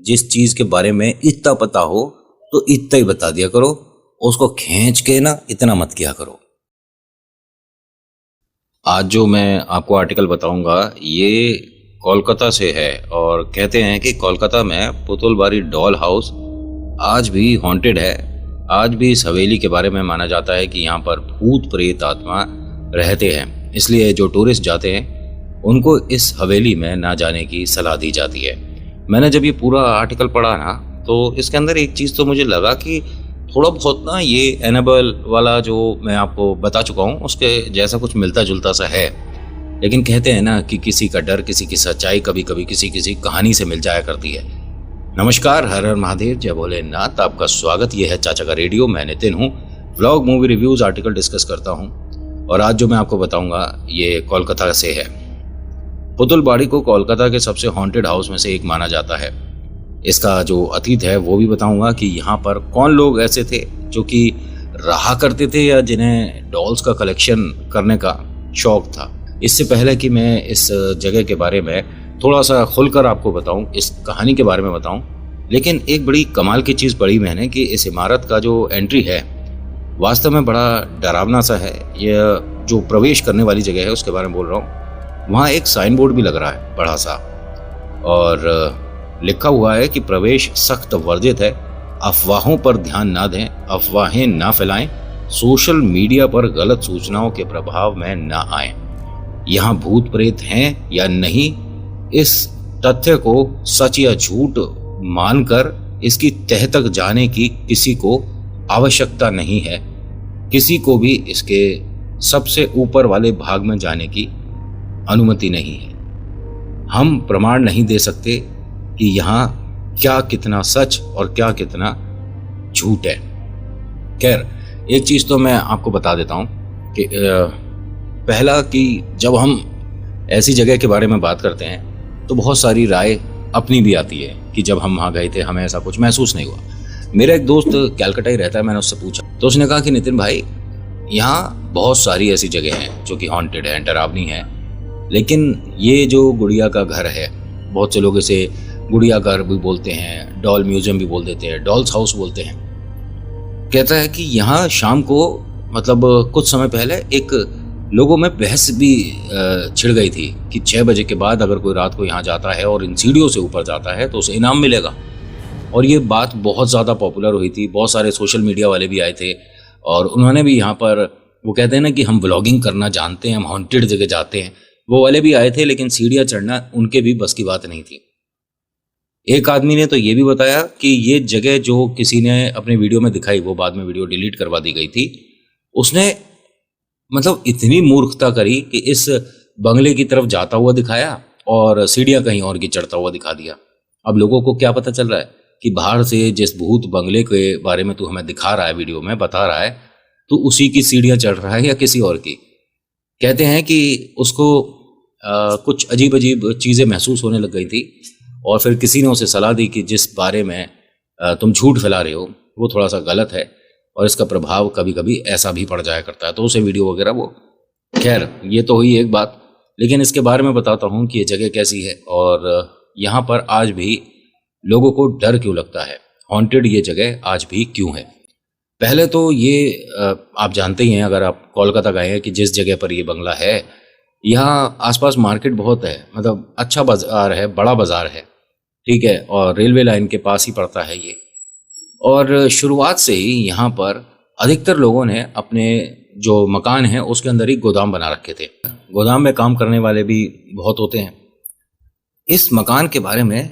जिस चीज के बारे में इतना पता हो तो इतना ही बता दिया करो, उसको खींच के ना इतना मत किया करो। आज जो मैं आपको आर्टिकल बताऊंगा ये कोलकाता से है और कहते हैं कि कोलकाता में पुतुलबारी डॉल हाउस आज भी हॉन्टेड है। आज भी इस हवेली के बारे में माना जाता है कि यहाँ पर भूत प्रेत आत्मा रहते हैं, इसलिए जो टूरिस्ट जाते हैं उनको इस हवेली में ना जाने की सलाह दी जाती है। मैंने जब ये पूरा आर्टिकल पढ़ा ना तो इसके अंदर एक चीज़ तो मुझे लगा कि थोड़ा बहुत ना ये एनाबेल वाला जो मैं आपको बता चुका हूँ उसके जैसा कुछ मिलता जुलता सा है। लेकिन कहते हैं ना कि किसी का डर किसी की सच्चाई कभी कभी किसी किसी कहानी से मिल जाया करती है। नमस्कार, हर हर महादेव, जय भोलेनाथ। आपका स्वागत। ये है चाचा का रेडियो। मैं नितिन हूँ, vlog, movie reviews, article discuss करता हूँ। और आज जो मैं आपको बताऊँगा ये कोलकाता से है। पुतुलबाड़ी को कोलकाता के सबसे हॉन्टेड हाउस में से एक माना जाता है। इसका जो अतीत है वो भी बताऊंगा कि यहाँ पर कौन लोग ऐसे थे जो कि रहा करते थे या जिन्हें डॉल्स का कलेक्शन करने का शौक था। इससे पहले कि मैं इस जगह के बारे में थोड़ा सा खुलकर आपको बताऊं, इस कहानी के बारे में बताऊं, लेकिन एक बड़ी कमाल की चीज़ पढ़ी मैंने कि इस इमारत का जो एंट्री है वास्तव में बड़ा डरावना सा है। यह जो प्रवेश करने वाली जगह है उसके बारे में बोल रहा हूँ। वहाँ एक साइन बोर्ड भी लग रहा है बड़ा सा और लिखा हुआ है कि प्रवेश सख्त वर्जित है, अफवाहों पर ध्यान ना दें, अफवाहें ना फैलाएं, सोशल मीडिया पर गलत सूचनाओं के प्रभाव में ना आएं। यहाँ भूत प्रेत हैं या नहीं, इस तथ्य को सच या झूठ मानकर इसकी तह तक जाने की किसी को आवश्यकता नहीं है। किसी को भी इसके सबसे ऊपर वाले भाग में जाने की अनुमति नहीं है। हम प्रमाण नहीं दे सकते कि यहाँ क्या कितना सच और क्या कितना झूठ है। खैर, एक चीज़ तो मैं आपको बता देता हूँ कि पहला कि जब हम ऐसी जगह के बारे में बात करते हैं तो बहुत सारी राय अपनी भी आती है कि जब हम वहाँ गए थे हमें ऐसा कुछ महसूस नहीं हुआ। मेरा एक दोस्त कैलकाटा ही रहता है, मैंने उससे पूछा तो उसने कहा कि नितिन भाई, यहाँ बहुत सारी ऐसी जगह हैं जो कि हॉन्टेड है, डरावनी है, लेकिन ये जो गुड़िया का घर है, बहुत से लोग इसे गुड़िया घर भी बोलते हैं, डॉल म्यूजियम भी बोल देते हैं, डॉल्स हाउस बोलते हैं। कहता है कि यहाँ शाम को मतलब कुछ समय पहले एक लोगों में बहस भी छिड़ गई थी कि 6 बजे के बाद अगर कोई रात को यहाँ जाता है और इन सीढ़ियों से ऊपर जाता है तो उसे इनाम मिलेगा। और ये बात बहुत ज़्यादा पॉपुलर हुई थी। बहुत सारे सोशल मीडिया वाले भी आए थे और उन्होंने भी यहाँ पर, वो कहते हैं ना कि हम व्लॉगिंग करना जानते हैं, हम हॉन्टेड जगह जाते हैं, वो वाले भी आए थे, लेकिन सीढ़ियाँ चढ़ना उनके भी बस की बात नहीं थी। एक आदमी ने तो ये भी बताया कि ये जगह जो किसी ने अपने वीडियो में दिखाई, वो बाद में वीडियो डिलीट करवा दी गई थी, उसने मतलब इतनी मूर्खता करी कि इस बंगले की तरफ जाता हुआ दिखाया और सीढ़ियाँ कहीं और की चढ़ता हुआ दिखा दिया। अब लोगों को क्या पता चल रहा है कि बाहर से जिस भूत बंगले के बारे में तू हमें दिखा रहा है, वीडियो में बता रहा है, तो उसी की सीढ़ियाँ चढ़ रहा है या किसी और की। कहते हैं कि उसको कुछ अजीब अजीब चीज़ें महसूस होने लग गई थी और फिर किसी ने उसे सलाह दी कि जिस बारे में तुम झूठ फैला रहे हो वो थोड़ा सा गलत है और इसका प्रभाव कभी कभी ऐसा भी पड़ जाया करता है, तो उसे वीडियो वगैरह वो। खैर, ये तो हुई एक बात, लेकिन इसके बारे में बताता हूँ कि ये जगह कैसी है और यहाँ पर आज भी लोगों को डर क्यों लगता है, हॉन्टेड ये जगह आज भी क्यों है। पहले तो ये आप जानते ही हैं, अगर आप कोलकाता गए हैं, कि जिस जगह पर ये बंगला है यहाँ आसपास मार्केट बहुत है, मतलब अच्छा बाजार है, बड़ा बाजार है, ठीक है, और रेलवे लाइन के पास ही पड़ता है ये। और शुरुआत से ही यहाँ पर अधिकतर लोगों ने अपने जो मकान है उसके अंदर ही गोदाम बना रखे थे। गोदाम में काम करने वाले भी बहुत होते हैं। इस मकान के बारे में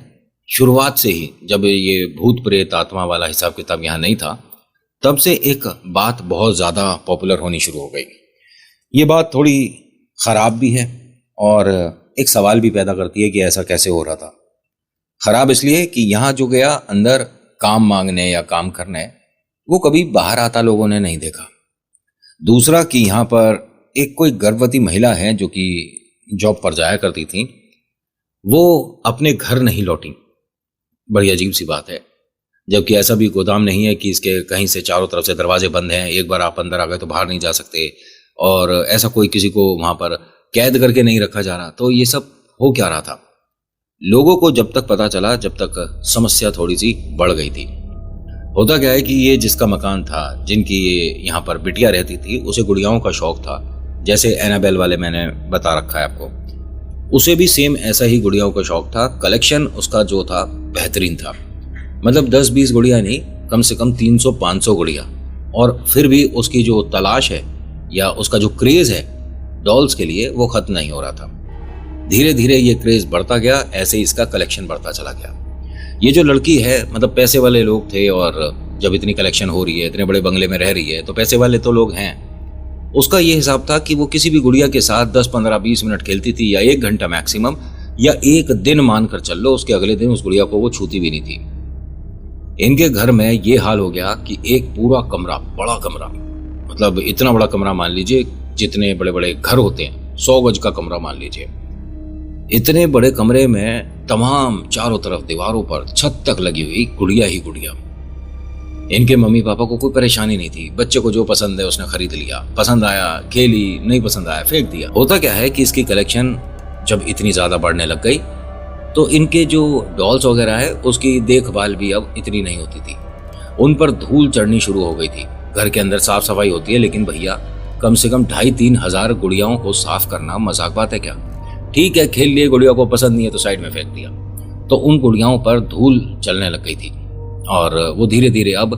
शुरुआत से ही, जब ये भूत प्रेत आत्मा वाला हिसाब किताब यहाँ नहीं था, तब से एक बात बहुत ज़्यादा पॉपुलर होनी शुरू हो गई। ये बात थोड़ी ख़राब भी है और एक सवाल भी पैदा करती है कि ऐसा कैसे हो रहा था। ख़राब इसलिए कि यहाँ जो गया अंदर काम मांगने या काम करने, वो कभी बाहर आता लोगों ने नहीं देखा। दूसरा कि यहाँ पर एक कोई गर्भवती महिला है जो कि जॉब पर जाया करती थी, वो अपने घर नहीं लौटी। बड़ी अजीब सी बात है, जबकि ऐसा भी गोदाम नहीं है कि इसके कहीं से चारों तरफ से दरवाजे बंद हैं, एक बार आप अंदर आ गए तो बाहर नहीं जा सकते, और ऐसा कोई किसी को वहाँ पर कैद करके नहीं रखा जा रहा। तो ये सब हो क्या रहा था? लोगों को जब तक पता चला, जब तक समस्या थोड़ी सी बढ़ गई थी। होता क्या है कि ये जिसका मकान था, जिनकी ये यहाँ पर बिटिया रहती थी, उसे गुड़ियाओं का शौक था। जैसे एनाबेल वाले मैंने बता रखा है आपको, उसे भी सेम ऐसा ही गुड़ियाओं का शौक था। कलेक्शन उसका जो था बेहतरीन था, मतलब 10-20 गुड़िया नहीं, कम से कम 300-500 गुड़िया। और फिर भी उसकी जो तलाश है या उसका जो क्रेज है डॉल्स के लिए, वो खत्म नहीं हो रहा था। धीरे धीरे ये क्रेज बढ़ता गया, ऐसे इसका कलेक्शन बढ़ता चला गया। ये जो लड़की है, मतलब पैसे वाले लोग थे, और जब इतनी कलेक्शन हो रही है, इतने बड़े बंगले में रह रही है, तो पैसे वाले तो लोग हैं। उसका ये हिसाब था कि वो किसी भी गुड़िया के साथ 10-15-20 मिनट खेलती थी, या 1 घंटा मैक्सिमम, या 1 दिन मानकर चल लो, उसके अगले दिन उस गुड़िया को वो छूती भी नहीं थी। इनके घर में ये हाल हो गया कि एक पूरा कमरा, बड़ा कमरा, मतलब इतना बड़ा कमरा मान लीजिए जितने बड़े बड़े घर होते हैं, 100 गज का कमरा मान लीजिए। इतने बड़े कमरे में तमाम चारों तरफ दीवारों पर छत तक लगी हुई गुड़िया ही गुड़िया। इनके मम्मी पापा को कोई परेशानी नहीं थी, बच्चे को जो पसंद है उसने खरीद लिया, पसंद आया खेली, नहीं पसंद आया फेंक दिया। होता क्या है कि इसकी कलेक्शन जब इतनी ज्यादा बढ़ने लग गई, तो इनके जो डॉल्स वगैरह है उसकी देखभाल भी अब इतनी नहीं होती थी। उन पर धूल चढ़नी शुरू हो गई थी। घर के अंदर साफ सफाई होती है, लेकिन भैया कम से कम 2,500-3 हजार गुड़ियाओं को साफ करना मजाक बात है क्या? ठीक है, खेल लिए, गुड़िया को पसंद नहीं है तो साइड में फेंक दिया। तो उन गुड़ियाओं पर धूल चलने लग गई थी, और वो धीरे धीरे अब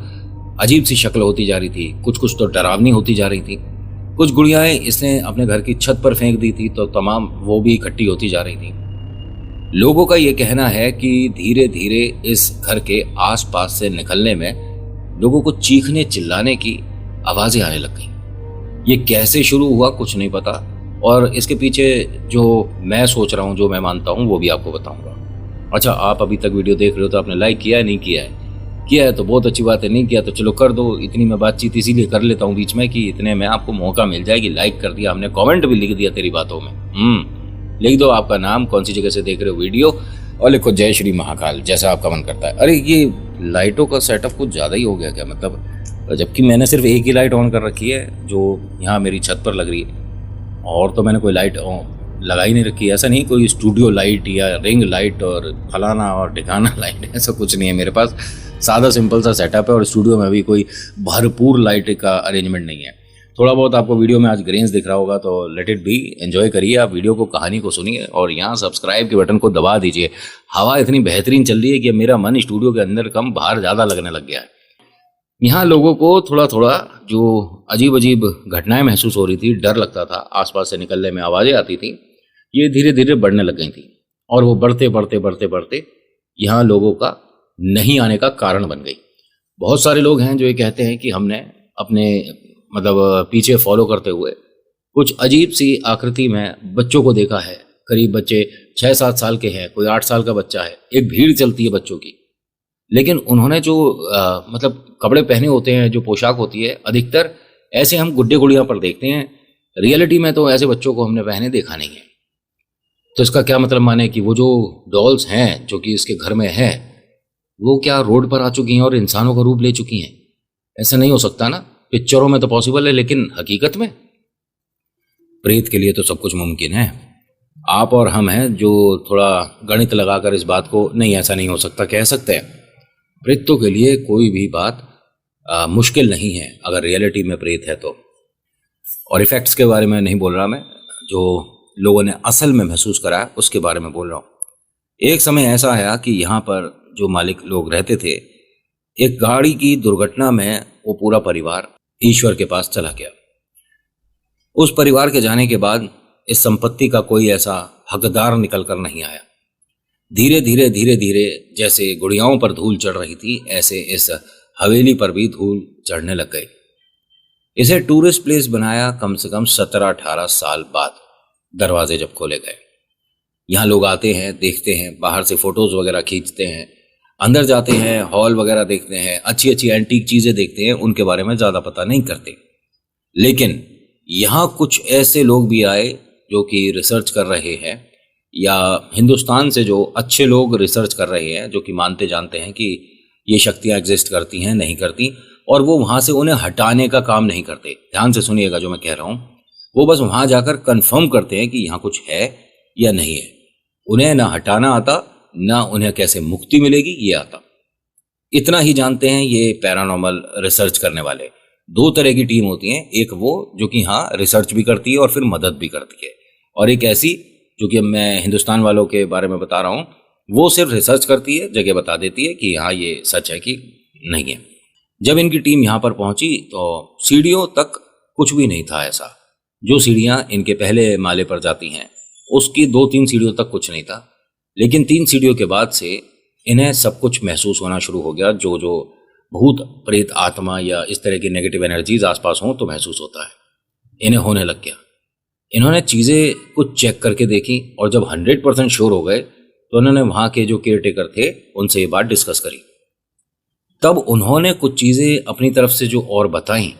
अजीब सी शक्ल होती जा रही थी। कुछ कुछ तो डरावनी होती जा रही थी। कुछ गुड़ियाएं इसने अपने घर की छत पर फेंक दी थी, तो तमाम वो भी इकट्ठी होती जा रही थी। लोगों का ये कहना है कि धीरे धीरे इस घर के आसपास से निकलने में लोगों को चीखने चिल्लाने की आवाजें आने लग गई। ये कैसे शुरू हुआ कुछ नहीं पता, और इसके पीछे जो मैं सोच रहा हूँ, जो मैं मानता हूँ, वो भी आपको बताऊंगा। अच्छा, आप अभी तक वीडियो देख रहे हो तो आपने लाइक किया है, नहीं किया है? किया है तो बहुत अच्छी बात है, नहीं किया तो चलो कर दो। इतनी मैं बातचीत इसीलिए कर लेता हूँ बीच में कि इतने में आपको मौका मिल जाएगी। लाइक कर दिया हमने, कमेंट भी लिख दिया तेरी बातों में। लिख दो आपका नाम, कौन सी जगह से देख रहे हो वीडियो, और लिखो जय श्री महाकाल, जैसा आपका मन करता है। अरे ये लाइटों का सेटअप कुछ ज़्यादा ही हो गया क्या? मतलब जबकि मैंने सिर्फ एक ही लाइट ऑन कर रखी है जो यहाँ मेरी छत पर लग रही है, और तो मैंने कोई लाइट लगाई नहीं रखी है। ऐसा नहीं कोई स्टूडियो लाइट या रिंग लाइट और फलाना और ठिकाना लाइट, ऐसा कुछ नहीं है मेरे पास। सादा सिंपल सा सेटअप है, और स्टूडियो में भी कोई भरपूर लाइट का अरेंजमेंट नहीं है। थोड़ा बहुत आपको वीडियो में आज ग्रेन्स दिख रहा होगा, तो लेट इट बी, एंजॉय करिए आप वीडियो को, कहानी को सुनिए, और यहाँ सब्सक्राइब के बटन को दबा दीजिए। हवा इतनी बेहतरीन चल रही है कि मेरा मन स्टूडियो के अंदर कम, बाहर ज़्यादा लगने लग गया है। यहाँ लोगों को थोड़ा थोड़ा जो अजीब अजीब घटनाएं महसूस हो रही थी, डर लगता था, आसपास से निकलने में आवाज़ें आती थी, ये धीरे धीरे बढ़ने लग गई थी, और वो बढ़ते बढ़ते बढ़ते बढ़ते यहाँ लोगों का नहीं आने का कारण बन गई। बहुत सारे लोग हैं जो ये कहते हैं कि हमने अपने मतलब पीछे फॉलो करते हुए कुछ अजीब सी आकृति में बच्चों को देखा है। करीब बच्चे 6-7 साल के हैं, कोई 8 साल का बच्चा है, एक भीड़ चलती है बच्चों की, लेकिन उन्होंने जो मतलब कपड़े पहने होते हैं, जो पोशाक होती है, अधिकतर ऐसे हम गुड्डे गुड़िया पर देखते हैं। रियलिटी में तो ऐसे बच्चों को हमने पहने देखा नहीं है। तो इसका क्या मतलब माने कि वो जो डॉल्स हैं जो कि इसके घर में है, वो क्या रोड पर आ चुकी हैं और इंसानों का रूप ले चुकी हैं? ऐसा नहीं हो सकता ना। पिक्चरों में तो पॉसिबल है, लेकिन हकीकत में प्रेत के लिए तो सब कुछ मुमकिन है। आप और हम हैं जो थोड़ा गणित लगाकर इस बात को नहीं, ऐसा नहीं हो सकता कह सकते हैं। प्रेतों के लिए कोई भी बात मुश्किल नहीं है, अगर रियलिटी में प्रेत है तो। और इफेक्ट्स के बारे में नहीं बोल रहा मैं, जो लोगों ने असल में महसूस करा है उसके बारे में बोल रहा हूँ। एक समय ऐसा आया कि यहाँ पर जो मालिक लोग रहते थे, एक गाड़ी की दुर्घटना में वो पूरा परिवार ईश्वर के पास चला गया। उस परिवार के जाने के बाद इस संपत्ति का कोई ऐसा हकदार निकल कर नहीं आया। धीरे धीरे धीरे धीरे जैसे गुड़ियाओं पर धूल चढ़ रही थी, ऐसे इस हवेली पर भी धूल चढ़ने लग गई। इसे टूरिस्ट प्लेस बनाया कम से कम 17-18 साल बाद, दरवाजे जब खोले गए। यहाँ लोग आते हैं, देखते हैं, बाहर से फोटोज वगैरह खींचते हैं, अंदर जाते हैं, हॉल वगैरह देखते हैं, अच्छी अच्छी एंटीक चीज़ें देखते हैं, उनके बारे में ज़्यादा पता नहीं करते। लेकिन यहाँ कुछ ऐसे लोग भी आए जो कि रिसर्च कर रहे हैं, या हिंदुस्तान से जो अच्छे लोग रिसर्च कर रहे हैं, जो कि मानते जानते हैं कि ये शक्तियाँ एग्जिस्ट करती हैं, नहीं करती, और वो वहाँ से उन्हें हटाने का काम नहीं करते। ध्यान से सुनिएगा जो मैं कह रहा हूँ। वो बस वहाँ जाकर कंफर्म करते हैं कि यहाँ कुछ है या नहीं है। उन्हें ना हटाना आता, ना उन्हें कैसे मुक्ति मिलेगी ये आता। इतना ही जानते हैं ये पैरानॉर्मल रिसर्च करने वाले। दो तरह की टीम होती है, एक वो जो कि हाँ रिसर्च भी करती है और फिर मदद भी करती है, और एक ऐसी जो कि मैं हिंदुस्तान वालों के बारे में बता रहा हूँ, वो सिर्फ रिसर्च करती है, जगह बता देती है कि हाँ ये सच है कि नहीं है। जब इनकी टीम यहाँ पर पहुंची तो सीढ़ियों तक कुछ भी नहीं था ऐसा। जो सीढ़ियाँ इनके पहले माले पर जाती हैं उसकी 2-3 सीढ़ियों तक कुछ नहीं था, लेकिन 3 सीढ़ियों के बाद से इन्हें सब कुछ महसूस होना शुरू हो गया। जो जो भूत प्रेत आत्मा या इस तरह की नेगेटिव एनर्जीज आसपास हों तो महसूस होता है, इन्हें होने लग गया। इन्होंने चीज़ें कुछ चेक करके देखी और जब 100% श्योर हो गए तो उन्होंने वहाँ के जो केयर टेकर थे उनसे ये बात डिस्कस करी। तब उन्होंने कुछ चीज़ें अपनी तरफ से जो और बताई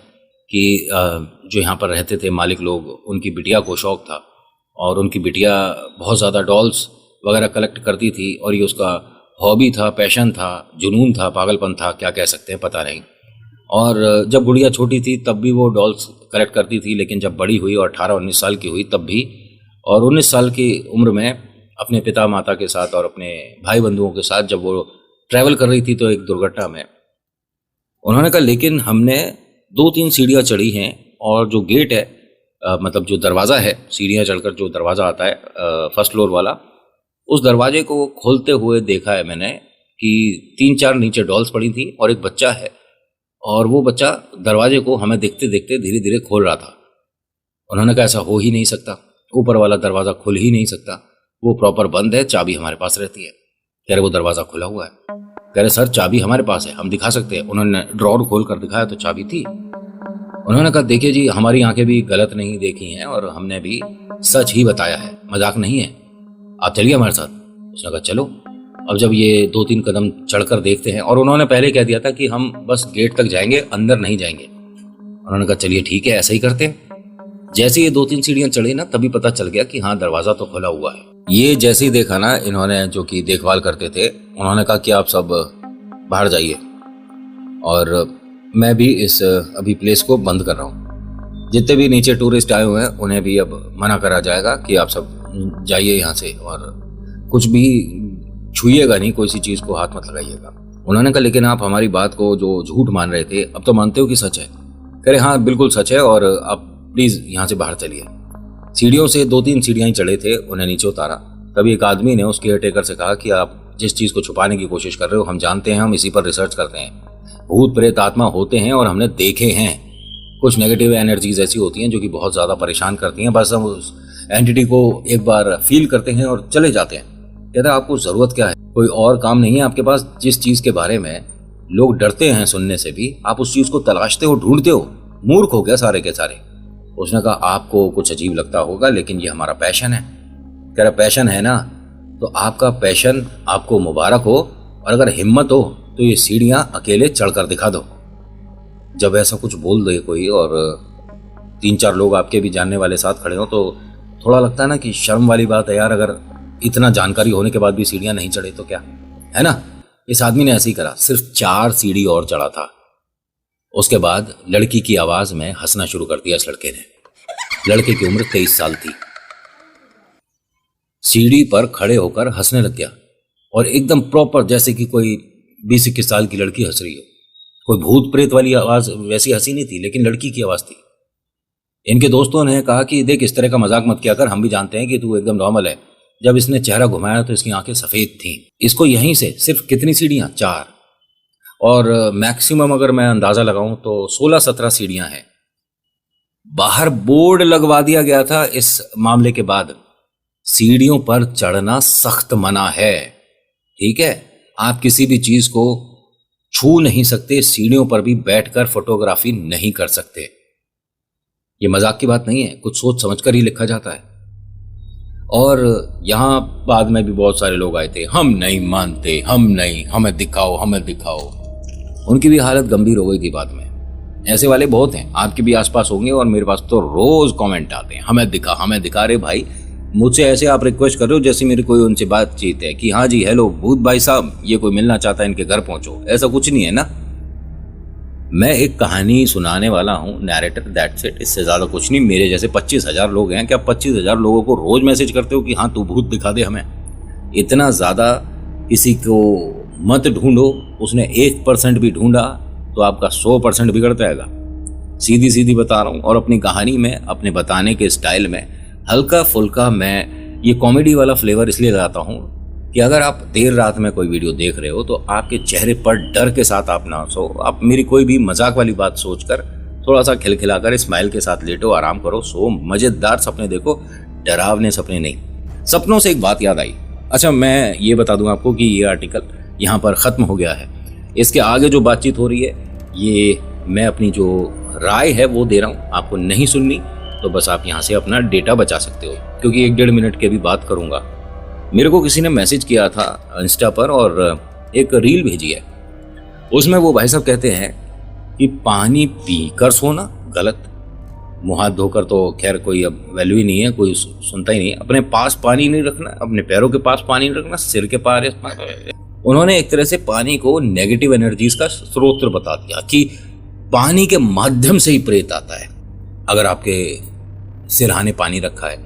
कि जो यहाँ पर रहते थे मालिक लोग, उनकी बिटिया को शौक था और उनकी बिटिया बहुत ज़्यादा डॉल्स वगैरह कलेक्ट करती थी और ये उसका हॉबी था, पैशन था, जुनून था, पागलपन था, क्या कह सकते हैं पता नहीं। और जब गुड़िया छोटी थी तब भी वो डॉल्स कलेक्ट करती थी, लेकिन जब बड़ी हुई और 18-19 साल की हुई तब भी, और 19 साल की उम्र में अपने पिता माता के साथ और अपने भाई बंधुओं के साथ जब वो ट्रैवल कर रही थी तो एक दुर्घटना में उन्होंने कहा लेकिन हमने 2-3 सीढ़ियाँ चढ़ी हैं और जो गेट है मतलब जो दरवाज़ा है, सीढ़ियाँ चढ़कर जो दरवाज़ा आता है फर्स्ट फ्लोर वाला, उस दरवाजे को खोलते हुए देखा है मैंने कि 3-4 नीचे डॉल्स पड़ी थी और एक बच्चा है, और वो बच्चा दरवाजे को हमें देखते देखते धीरे धीरे खोल रहा था। उन्होंने कहा ऐसा हो ही नहीं सकता, ऊपर वाला दरवाज़ा खुल ही नहीं सकता, वो प्रॉपर बंद है, चाबी हमारे पास रहती है। कह रहे वो दरवाज़ा खुला हुआ है। कह रहे सर चाबी हमारे पास है, हम दिखा सकते हैं। उन्होंने ड्रॉर खोल कर दिखाया तो चाबी थी। उन्होंने कहा देखिए जी, हमारी आंखें भी गलत नहीं देखी हैं और हमने भी सच ही बताया है, मजाक नहीं है, आप चलिए हमारे साथ। उसने कहा चलो। अब जब ये 2-3 कदम चढ़कर देखते हैं, और उन्होंने पहले कह दिया था कि हम बस गेट तक जाएंगे, अंदर नहीं जाएंगे। उन्होंने कहा चलिए ठीक है, ऐसा ही करते हैं। जैसे ये 2-3 सीढ़ियाँ चढ़ी ना, तभी पता चल गया कि हाँ दरवाज़ा तो खुला हुआ है। ये जैसे ही देखा ना, इन्होंने जो कि देखभाल करते थे उन्होंने कहा कि आप सब बाहर जाइए और मैं भी इस अभी प्लेस को बंद कर रहा हूँ। जितने भी नीचे टूरिस्ट आए हुए हैं उन्हें भी अब मना करा जाएगा कि आप सब जाइए यहाँ से और कुछ भी छूइएगा नहीं, कोई सी चीज़ को हाथ मत लगाइएगा। उन्होंने कहा लेकिन आप हमारी बात को जो झूठ मान रहे थे अब तो मानते हो कि सच है? कह रहे हाँ बिल्कुल सच है और आप प्लीज़ यहाँ से बाहर चलिए। सीढ़ियों से 2-3 सीढ़ियाँ ही चढ़े थे, उन्हें नीचे उतारा। तभी एक आदमी ने उस केयर टेकर से कहा कि आप जिस चीज़ को छुपाने की कोशिश कर रहे हो हम जानते हैं, हम इसी पर रिसर्च करते हैं, भूत प्रेत आत्मा होते हैं और हमने देखे हैं। कुछ नेगेटिव एनर्जीज ऐसी होती हैं जो कि बहुत ज़्यादा परेशान करती हैं, बस हम उस एंटिटी को एक बार फील करते हैं और चले जाते हैं। कहता है आपको ज़रूरत क्या है, कोई और काम नहीं है आपके पास? जिस चीज़ के बारे में लोग डरते हैं सुनने से भी, आप उस चीज़ को तलाशते हो, ढूंढते हो, मूर्ख हो गया सारे के सारे। उसने कहा आपको कुछ अजीब लगता होगा लेकिन ये हमारा पैशन है। कह रहा पैशन है ना, तो आपका पैशन आपको मुबारक हो, और अगर हिम्मत हो तो ये सीढ़ियाँ अकेले चढ़कर दिखा दो। जब ऐसा कुछ बोल दे कोई और 3-4 लोग आपके भी जानने वाले साथ खड़े हो तो थोड़ा लगता है ना कि शर्म वाली बात है यार, अगर इतना जानकारी होने के बाद भी सीढ़ियाँ नहीं चढ़े तो क्या है ना। इस आदमी ने ऐसे ही करा, सिर्फ 4 सीढ़ी और चढ़ा था। उसके बाद लड़की की आवाज में हंसना शुरू कर दिया इस लड़के ने। लड़के की उम्र 23 साल थी। सीढ़ी पर खड़े होकर हंसने लग गया और एकदम प्रॉपर जैसे कि कोई 20-21 साल की लड़की हंस रही हो। कोई भूत प्रेत वाली आवाज वैसी हंसी नहीं थी, लेकिन लड़की की आवाज थी। इनके दोस्तों ने कहा कि देख इस तरह का मजाक मत किया कर, हम भी जानते हैं कि तू एकदम नॉर्मल है। जब इसने चेहरा घुमाया तो इसकी आंखें सफेद थीं। इसको यहीं से सिर्फ कितनी सीढ़ियां? 4, और मैक्सिमम अगर मैं अंदाजा लगाऊं तो 16-17 सीढ़ियां हैं। बाहर बोर्ड लगवा दिया गया था इस मामले के बाद, सीढ़ियों पर चढ़ना सख्त मना है। ठीक है, आप किसी भी चीज को छू नहीं सकते, सीढ़ियों पर भी बैठकर फोटोग्राफी नहीं कर सकते। ये मजाक की बात नहीं है, कुछ सोच समझकर ही लिखा जाता है। और यहां बाद में भी बहुत सारे लोग आए थे, हम नहीं मानते, हम नहीं, हमें दिखाओ, हमें दिखाओ। उनकी भी हालत गंभीर हो गई थी बाद में। ऐसे वाले बहुत हैं, आपके भी आसपास होंगे, और मेरे पास तो रोज कमेंट आते हैं, हमें दिखा, हमें दिखा। रे भाई, मुझसे ऐसे आप रिक्वेस्ट कर रहे हो जैसे मेरी कोई उनसे बातचीत है कि हाँ जी हेलो भूत भाई साहब, ये कोई मिलना चाहता है, इनके घर पहुंचो। ऐसा कुछ नहीं है ना। मैं एक कहानी सुनाने वाला हूँ, नैरेटर, दैट्स इट। इससे ज्यादा कुछ नहीं। मेरे जैसे 25,000 लोग हैं। क्या 25,000 लोगों को रोज मैसेज करते हो कि हाँ तू भूत दिखा दे हमें? इतना ज़्यादा किसी को मत ढूंढो, उसने 1% भी ढूंढा तो आपका 100% बिगड़ जाएगा। सीधी सीधी बता रहा हूँ। और अपनी कहानी में, अपने बताने के स्टाइल में हल्का फुल्का मैं ये कॉमेडी वाला फ्लेवर इसलिए लगाता हूँ कि अगर आप देर रात में कोई वीडियो देख रहे हो तो आपके चेहरे पर डर के साथ आप ना सो, आप मेरी कोई भी मजाक वाली बात सोचकर थोड़ा सा खिलखिलाकर स्माइल के साथ लेटो, आराम करो, सो, मजेदार सपने देखो, डरावने सपने नहीं। सपनों से एक बात याद आई। अच्छा, मैं ये बता दूं आपको कि ये आर्टिकल यहाँ पर ख़त्म हो गया है। इसके आगे जो बातचीत हो रही है ये मैं अपनी जो राय है वो दे रहा हूँ। आपको नहीं सुननी तो बस आप यहाँ से अपना डेटा बचा सकते हो, क्योंकि 1-1.5 मिनट की भी बात करूँगा। मेरे को किसी ने मैसेज किया था इंस्टा पर और एक रील भेजी है। उसमें वो भाई साहब कहते हैं कि पानी पीकर सोना गलत, मुँह हाथ धोकर तो खैर कोई अब वैल्यू ही नहीं है, कोई सुनता ही नहीं। अपने पास पानी नहीं रखना, अपने पैरों के पास पानी नहीं रखना, सिर के पास। उन्होंने एक तरह से पानी को नेगेटिव एनर्जीज का स्रोत बता दिया कि पानी के माध्यम से ही प्रेत आता है। अगर आपके सिरहाने पानी रखा है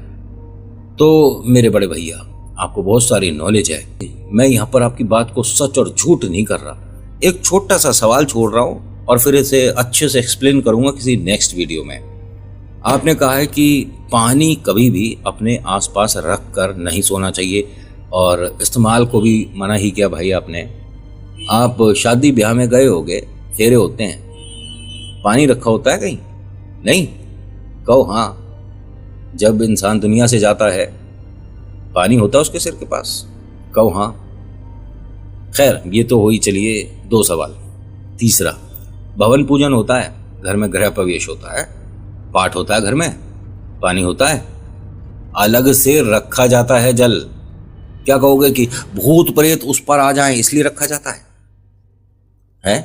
तो मेरे बड़े भैया आपको बहुत सारी नॉलेज है। मैं यहाँ पर आपकी बात को सच और झूठ नहीं कर रहा, एक छोटा सा सवाल छोड़ रहा हूँ और फिर इसे अच्छे से एक्सप्लेन करूंगा किसी नेक्स्ट वीडियो में। आपने कहा है कि पानी कभी भी अपने आसपास रख कर नहीं सोना चाहिए और इस्तेमाल को भी मना ही किया भाई आपने। आप शादी ब्याह में गए होगे, फेरे होते हैं, पानी रखा होता है कहीं? नहीं? कहो हाँ। जब इंसान दुनिया से जाता है पानी होता है उसके सिर के पास? कहो हाँ। खैर, ये तो हुई चलिए 2 सवाल। तीसरा, भवन पूजन होता है घर में, गृह प्रवेश होता है, पाठ होता है घर में, पानी होता है, अलग से रखा जाता है जल। क्या कहोगे कि भूत प्रेत उस पर आ जाएं इसलिए रखा जाता है?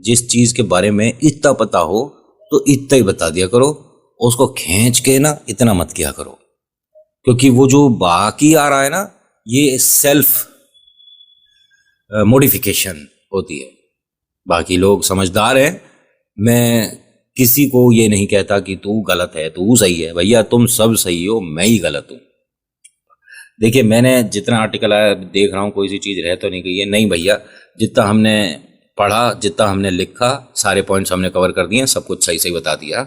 जिस चीज के बारे में इतना पता हो तो इतना ही बता दिया करो, उसको खींच के ना इतना मत किया करो, क्योंकि वो जो बाकी आ रहा है ना ये सेल्फ मॉडिफिकेशन होती है। बाकी लोग समझदार हैं, मैं किसी को ये नहीं कहता कि तू गलत है तू सही है। भैया तुम सब सही हो, मैं ही गलत हूं। देखिए, मैंने जितना आर्टिकल आया देख रहा हूं, कोई सी चीज रह तो नहीं गई है। नहीं भैया, जितना हमने पढ़ा, जितना हमने लिखा, सारे पॉइंट्स हमने कवर कर दिए, सब कुछ सही सही बता दिया।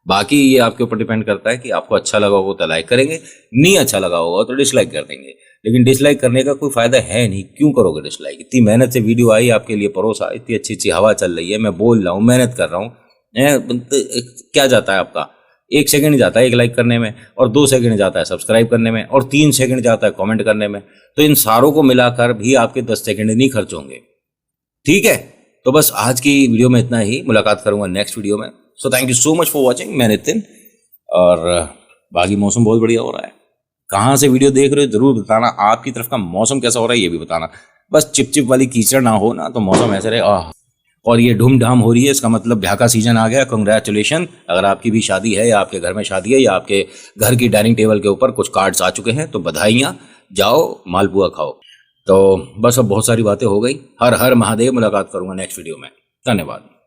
बाकी ये आपके ऊपर डिपेंड करता है कि आपको अच्छा लगा होगा तो लाइक करेंगे, नहीं अच्छा लगा होगा तो डिसलाइक कर देंगे। लेकिन डिसलाइक करने का कोई फायदा है नहीं, क्यों करोगे डिसलाइक? इतनी मेहनत से वीडियो आई आपके लिए परोसा, इतनी अच्छी अच्छी हवा चल रही है, मैं बोल रहा हूँ, मेहनत कर रहा हूँ, क्या जाता है आपका? 1 सेकंड जाता है 1 लाइक करने में, और 2 सेकंड जाता है सब्सक्राइब करने में, और 3 सेकंड जाता है कमेंट करने में। तो इन सारों को मिलाकर भी आपके 10 सेकंड नहीं खर्च होंगे। ठीक है, तो बस आज की वीडियो में इतना ही। मुलाकात करूंगा नेक्स्ट वीडियो में। So thank you so much for watching. मैं नितिन, और बाकी मौसम बहुत बढ़िया हो रहा है। कहाँ से वीडियो देख रहे हो जरूर बताना, आपकी तरफ का मौसम कैसा हो रहा है ये भी बताना। बस चिपचिप वाली कीचड़ ना हो ना तो मौसम ऐसे रहे। और ये धूमधाम हो रही है, इसका मतलब ब्याह का सीजन आ गया। कंग्रेचुलेशन। अगर आपकी भी शादी है या आपके घर में शादी है या आपके घर की डाइनिंग टेबल के ऊपर कुछ कार्ड्स आ चुके हैं तो बधाइयाँ, जाओ मालपुआ खाओ। तो बस अब बहुत सारी बातें हो गई। हर हर महादेव। मुलाकात करूंगा नेक्स्ट वीडियो में। धन्यवाद।